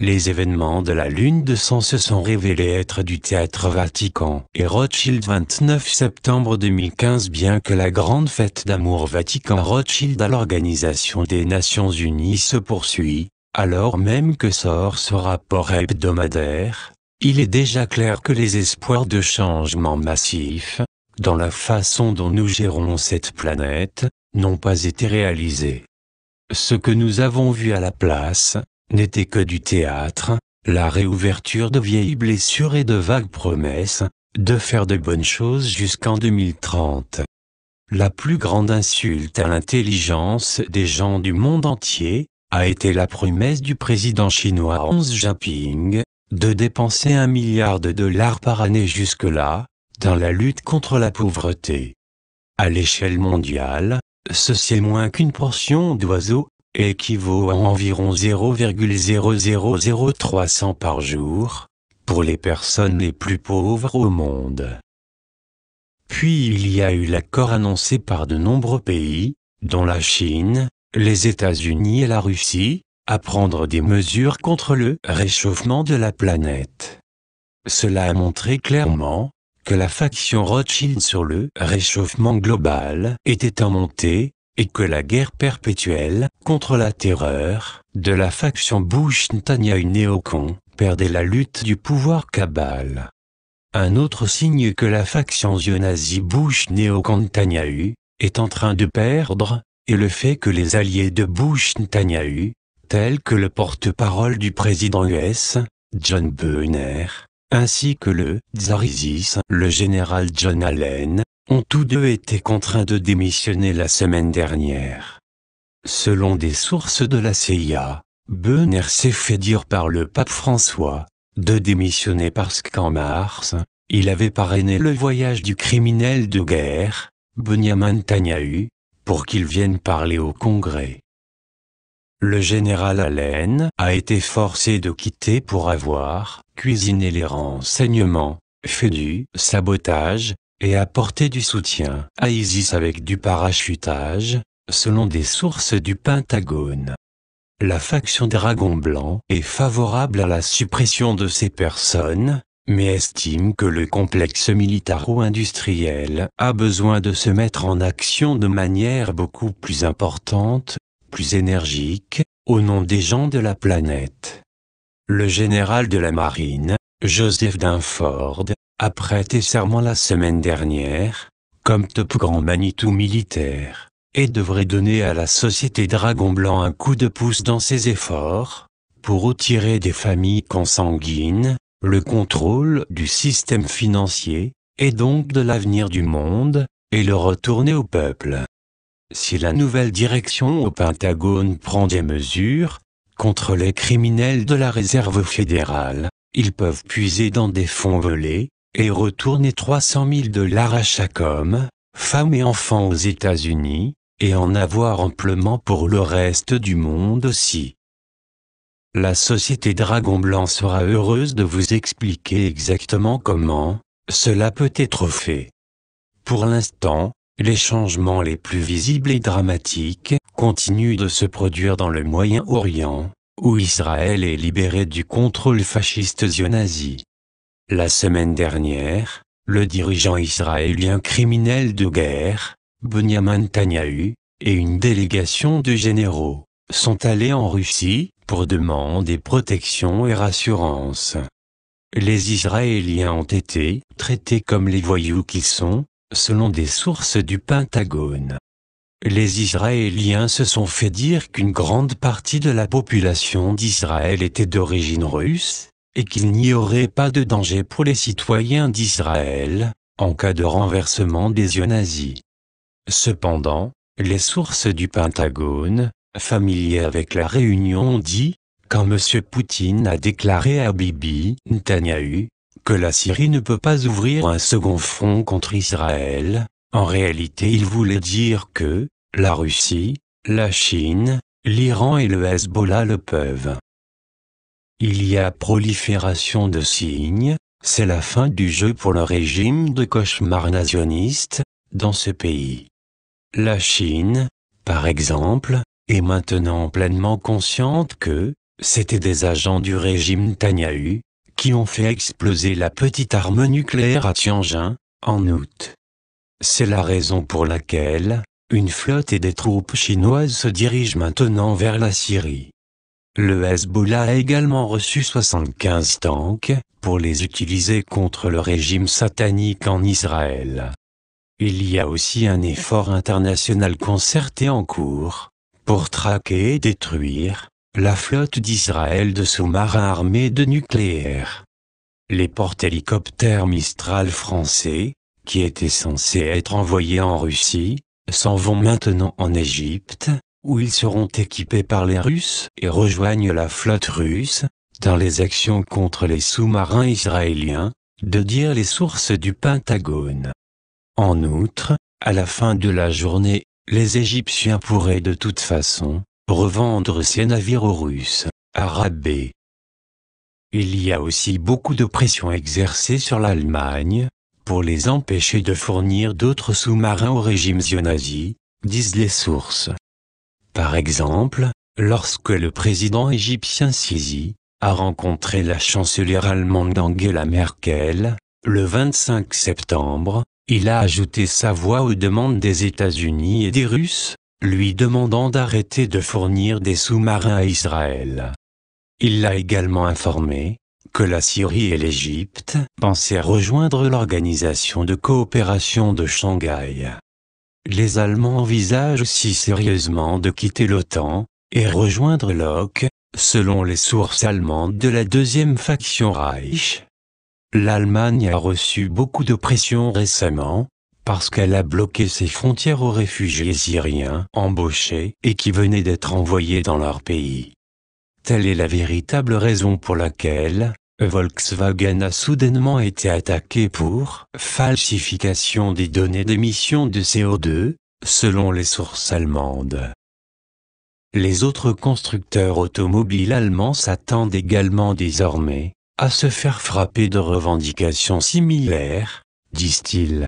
les événements de la lune de sang se sont révélés être du théâtre Vatican et Rothschild. 29 septembre 2015. Bien que la grande fête d'amour Vatican-Rothschild à l'Organisation des Nations Unies se poursuit, alors même que sort ce rapport hebdomadaire, il est déjà clair que les espoirs de changement massif, dans la façon dont nous gérons cette planète, n'ont pas été réalisés. Ce que nous avons vu à la place n'était que du théâtre, la réouverture de vieilles blessures et de vagues promesses, de faire de bonnes choses jusqu'en 2030. La plus grande insulte à l'intelligence des gens du monde entier a été la promesse du président chinois Xi Jinping de dépenser $1 milliard par année jusque-là, dans la lutte contre la pauvreté. À l'échelle mondiale, ceci est moins qu'une portion d'oiseaux, et équivaut à environ 0,0000300 par jour, pour les personnes les plus pauvres au monde. Puis il y a eu l'accord annoncé par de nombreux pays, dont la Chine, les États-Unis et la Russie, à prendre des mesures contre le réchauffement de la planète. Cela a montré clairement que la faction Rothschild sur le réchauffement global était en montée, et que la guerre perpétuelle contre la terreur de la faction Bush-Netanyahu néocon perdait la lutte du pouvoir cabal. Un autre signe que la faction nazie Bush-Néocon-Netanyahu est en train de perdre est le fait que les alliés de Bush-Netanyahu, tels que le porte-parole du président US, John Boehner, ainsi que le tsar ISIS, le général John Allen, ont tous deux été contraints de démissionner la semaine dernière. Selon des sources de la CIA, Boehner s'est fait dire par le pape François de démissionner parce qu'en mars, il avait parrainé le voyage du criminel de guerre, Benyamin Netanyahu, pour qu'il vienne parler au Congrès. Le général Allen a été forcé de quitter pour avoir cuisiné les renseignements, fait du sabotage, et apporté du soutien à ISIS avec du parachutage, selon des sources du Pentagone. La faction Dragon Blanc est favorable à la suppression de ces personnes, mais estime que le complexe militaro-industriel a besoin de se mettre en action de manière beaucoup plus importante, plus énergique, au nom des gens de la planète. Le général de la marine, Joseph Dunford, a prêté serment la semaine dernière, comme top grand Manitou militaire, et devrait donner à la société Dragon Blanc un coup de pouce dans ses efforts, pour retirer des familles consanguines, le contrôle du système financier, et donc de l'avenir du monde, et le retourner au peuple. Si la nouvelle direction au Pentagone prend des mesures contre les criminels de la Réserve fédérale, ils peuvent puiser dans des fonds volés, et retourner $300 000 à chaque homme, femme et enfant aux États-Unis, et en avoir amplement pour le reste du monde aussi. La société Dragon Blanc sera heureuse de vous expliquer exactement comment cela peut être fait. Pour l'instant, les changements les plus visibles et dramatiques continuent de se produire dans le Moyen-Orient, où Israël est libéré du contrôle fasciste nazi. La semaine dernière, le dirigeant israélien criminel de guerre, Benyamin Netanyahu, et une délégation de généraux, sont allés en Russie pour demander protection et rassurance. Les Israéliens ont été traités comme les voyous qu'ils sont, selon des sources du Pentagone. Les Israéliens se sont fait dire qu'une grande partie de la population d'Israël était d'origine russe, et qu'il n'y aurait pas de danger pour les citoyens d'Israël, en cas de renversement des yeux nazis. Cependant, les sources du Pentagone, familiers avec la réunion ont dit, quand M. Poutine a déclaré à Bibi Netanyahu, que la Syrie ne peut pas ouvrir un second front contre Israël, en réalité il voulait dire que, la Russie, la Chine, l'Iran et le Hezbollah le peuvent. Il y a prolifération de signes, c'est la fin du jeu pour le régime de cauchemar nationaliste, dans ce pays. La Chine, par exemple, est maintenant pleinement consciente que, c'étaient des agents du régime Netanyahu, qui ont fait exploser la petite arme nucléaire à Tianjin, en août. C'est la raison pour laquelle une flotte et des troupes chinoises se dirigent maintenant vers la Syrie. Le Hezbollah a également reçu 75 tanks, pour les utiliser contre le régime satanique en Israël. Il y a aussi un effort international concerté en cours, pour traquer et détruire la flotte d'Israël de sous-marins armés de nucléaire. Les porte-hélicoptères Mistral français, qui étaient censés être envoyés en Russie, s'en vont maintenant en Égypte, où ils seront équipés par les Russes et rejoignent la flotte russe, dans les actions contre les sous-marins israéliens, de dire les sources du Pentagone. En outre, à la fin de la journée, les Égyptiens pourraient de toute façon revendre ces navires aux Russes, à rabais. Il y a aussi beaucoup de pression exercée sur l'Allemagne, pour les empêcher de fournir d'autres sous-marins au régime nazi, disent les sources. Par exemple, lorsque le président égyptien Sisi a rencontré la chancelière allemande Angela Merkel, le 25 septembre, il a ajouté sa voix aux demandes des États-Unis et des Russes, lui demandant d'arrêter de fournir des sous-marins à Israël. Il l'a également informé que la Syrie et l'Égypte pensaient rejoindre l'Organisation de coopération de Shanghai. Les Allemands envisagent aussi sérieusement de quitter l'OTAN et rejoindre l'OC, selon les sources allemandes de la deuxième faction Reich. L'Allemagne a reçu beaucoup de pression récemment, parce qu'elle a bloqué ses frontières aux réfugiés syriens embauchés et qui venaient d'être envoyés dans leur pays. Telle est la véritable raison pour laquelle Volkswagen a soudainement été attaqué pour falsification des données d'émissions de CO2, selon les sources allemandes. Les autres constructeurs automobiles allemands s'attendent également désormais à se faire frapper de revendications similaires, disent-ils.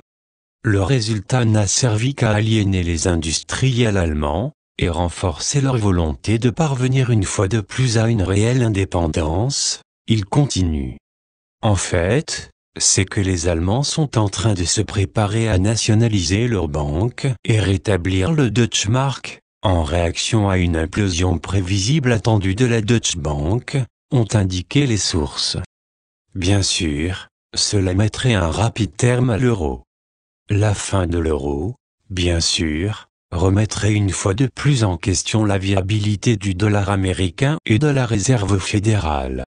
Le résultat n'a servi qu'à aliéner les industriels allemands et renforcer leur volonté de parvenir une fois de plus à une réelle indépendance. Il continue. En fait, c'est que les Allemands sont en train de se préparer à nationaliser leur banque et rétablir le Deutsche Mark, en réaction à une implosion prévisible attendue de la Deutsche Bank, ont indiqué les sources. Bien sûr, cela mettrait un rapide terme à l'euro. La fin de l'euro, bien sûr, remettrait une fois de plus en question la viabilité du dollar américain et de la réserve fédérale.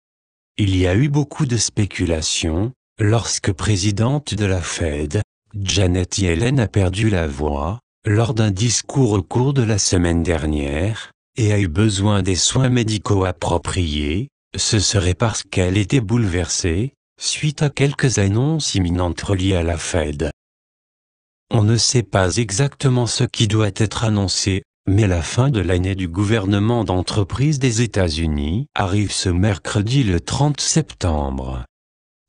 Il y a eu beaucoup de spéculations, lorsque présidente de la Fed, Janet Yellen a perdu la voix, lors d'un discours au cours de la semaine dernière, et a eu besoin des soins médicaux appropriés, ce serait parce qu'elle était bouleversée, suite à quelques annonces imminentes reliées à la Fed. On ne sait pas exactement ce qui doit être annoncé, mais la fin de l'année du gouvernement d'entreprise des États-Unis arrive ce mercredi le 30 septembre.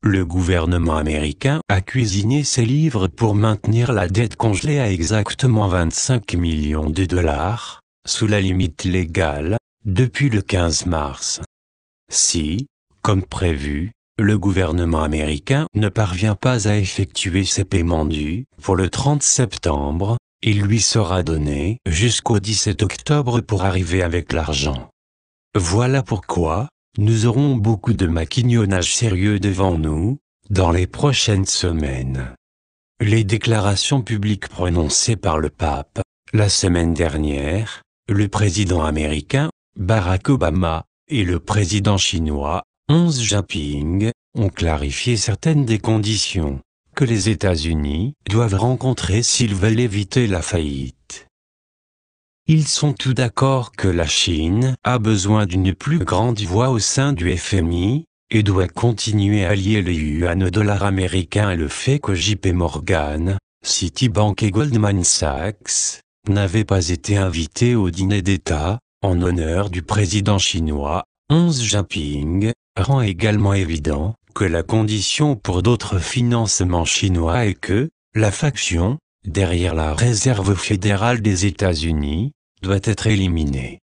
Le gouvernement américain a cuisiné ses livres pour maintenir la dette congelée à exactement 25 millions de dollars, sous la limite légale, depuis le 15 mars. Si, comme prévu, le gouvernement américain ne parvient pas à effectuer ses paiements dus pour le 30 septembre, il lui sera donné jusqu'au 17 octobre pour arriver avec l'argent. Voilà pourquoi nous aurons beaucoup de maquignonnage sérieux devant nous, dans les prochaines semaines. Les déclarations publiques prononcées par le pape, la semaine dernière, le président américain, Barack Obama, et le président chinois, Xi Jinping, ont clarifié certaines des conditions que les États-Unis doivent rencontrer s'ils veulent éviter la faillite. Ils sont tous d'accord que la Chine a besoin d'une plus grande voix au sein du FMI, et doit continuer à lier le yuan au dollar américain et le fait que JP Morgan, Citibank et Goldman Sachs n'avaient pas été invités au dîner d'État, en honneur du président chinois, Xi Jinping, rend également évident que la condition pour d'autres financements chinois est que la faction, derrière la Réserve fédérale des États-Unis, doit être éliminée.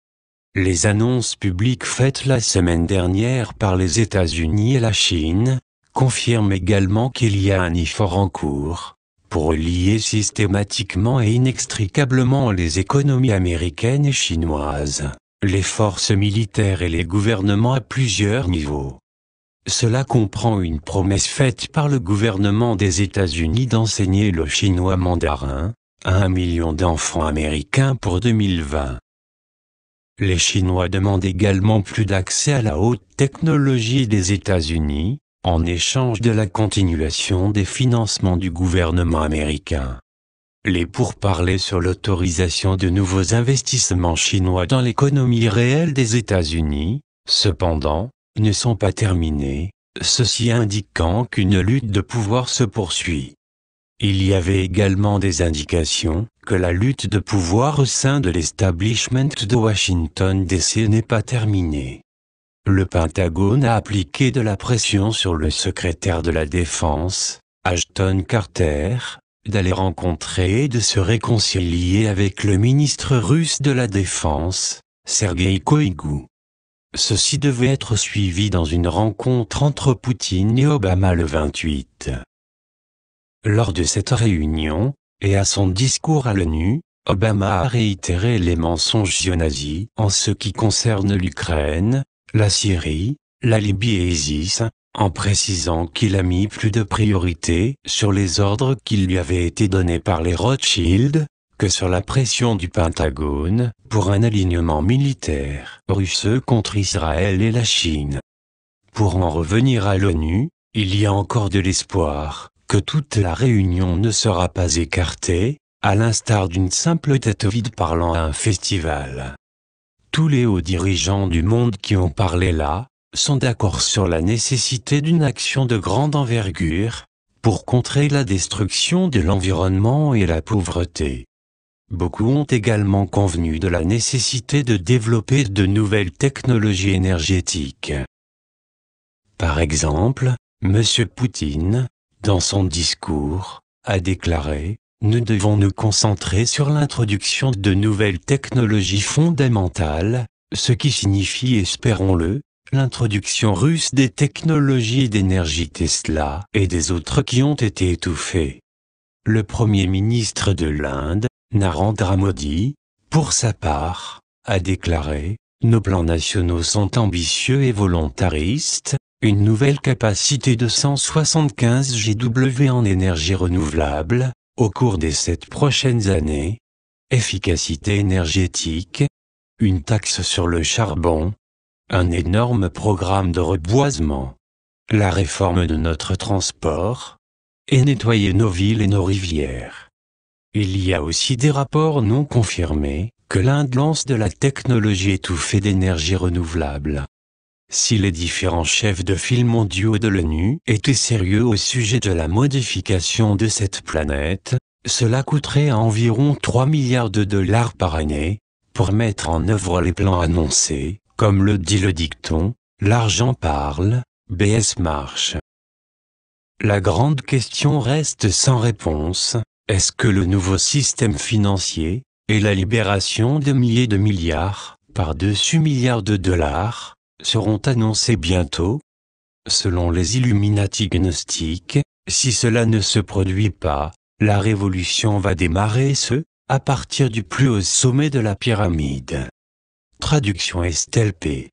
Les annonces publiques faites la semaine dernière par les États-Unis et la Chine confirment également qu'il y a un effort en cours pour lier systématiquement et inextricablement les économies américaines et chinoises, les forces militaires et les gouvernements à plusieurs niveaux. Cela comprend une promesse faite par le gouvernement des États-Unis d'enseigner le chinois mandarin à 1 million d'enfants américains pour 2020. Les Chinois demandent également plus d'accès à la haute technologie des États-Unis, en échange de la continuation des financements du gouvernement américain. Les pourparlers sur l'autorisation de nouveaux investissements chinois dans l'économie réelle des États-Unis, cependant, ne sont pas terminés, ceci indiquant qu'une lutte de pouvoir se poursuit. Il y avait également des indications que la lutte de pouvoir au sein de l'establishment de Washington DC n'est pas terminée. Le Pentagone a appliqué de la pression sur le secrétaire de la Défense, Ashton Carter, d'aller rencontrer et de se réconcilier avec le ministre russe de la Défense, Sergueï Koïgou. Ceci devait être suivi dans une rencontre entre Poutine et Obama le 28. Lors de cette réunion, et à son discours à l'ONU, Obama a réitéré les mensonges nazis en ce qui concerne l'Ukraine, la Syrie, la Libye et ISIS, en précisant qu'il a mis plus de priorité sur les ordres qui lui avaient été donnés par les Rothschild, que sur la pression du Pentagone pour un alignement militaire russe contre Israël et la Chine. Pour en revenir à l'ONU, il y a encore de l'espoir que toute la réunion ne sera pas écartée, à l'instar d'une simple tête vide parlant à un festival. Tous les hauts dirigeants du monde qui ont parlé là sont d'accord sur la nécessité d'une action de grande envergure pour contrer la destruction de l'environnement et la pauvreté. Beaucoup ont également convenu de la nécessité de développer de nouvelles technologies énergétiques. Par exemple, M. Poutine, dans son discours, a déclaré « Nous devons nous concentrer sur l'introduction de nouvelles technologies fondamentales, ce qui signifie, espérons-le, l'introduction russe des technologies d'énergie Tesla et des autres qui ont été étouffées. » Le Premier ministre de l'Inde, Narendra Modi, pour sa part, a déclaré « Nos plans nationaux sont ambitieux et volontaristes, une nouvelle capacité de 175 GW en énergie renouvelable, au cours des 7 prochaines années, efficacité énergétique, une taxe sur le charbon, un énorme programme de reboisement, la réforme de notre transport, et nettoyer nos villes et nos rivières. » Il y a aussi des rapports non confirmés que l'Inde lance de la technologie étouffée d'énergie renouvelable. Si les différents chefs de file mondiaux de l'ONU étaient sérieux au sujet de la modification de cette planète, cela coûterait environ 3 milliards de dollars par année, pour mettre en œuvre les plans annoncés, comme le dit le dicton, l'argent parle, BS marche. La grande question reste sans réponse, est-ce que le nouveau système financier, et la libération de milliers de milliards, par-dessus milliards de dollars, seront annoncés bientôt? Selon les Illuminati gnostiques, si cela ne se produit pas, la révolution va démarrer à partir du plus haut sommet de la pyramide. Traduction Estelle P.